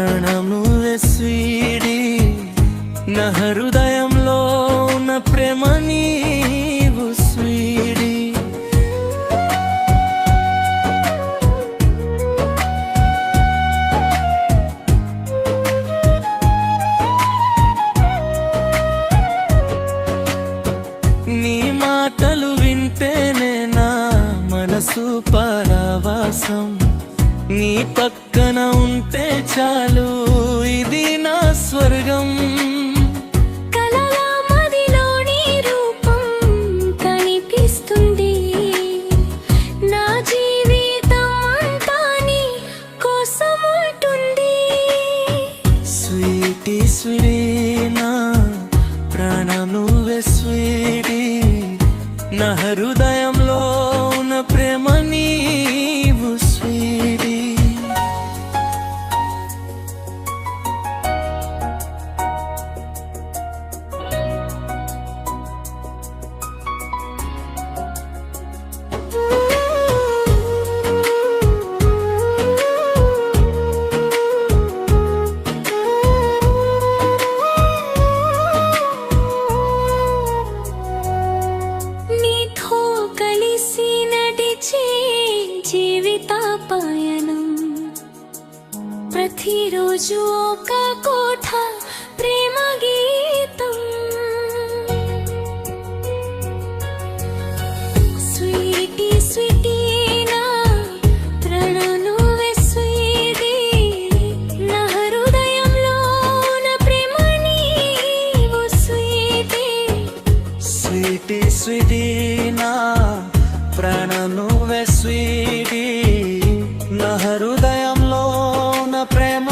ప్రాణం నువ్వే స్వీడి, నా హృదయంలో ఉన్న ప్రేమ నీవు స్వీడి. నీ మాటలు వింటేనే నా మనసు పరవశం, నీ పక్కన ఉంటే చాలు ఇది నా స్వర్గం. కలల మదిలో నీ రూపం కనిపిస్తుంది, నా జీవితం అంతా నీ కోసం ఉంటుంది. స్వీటీ స్వీటీ నా ప్రాణం నువ్వే స్వీటీ, నా హృదయంలో ఉన్న ప్రేమ నీవు స్వీటీ. నీతో కలిసి నడిచే జీవిత పయనం, ప్రతిరోజు ఒక కోట ప్రేమ గీతం. స్వీటీ స్వీటీ నా ప్రాణం నువ్వే స్వీటీ, నా హృదయంలో నా ప్రేమ నీవు స్వీటీ. స్వీటీ స్వీటీ నా ప్రాణం నువ్వే స్వీటీ, నా హృదయంలో ఉన్న ప్రేమ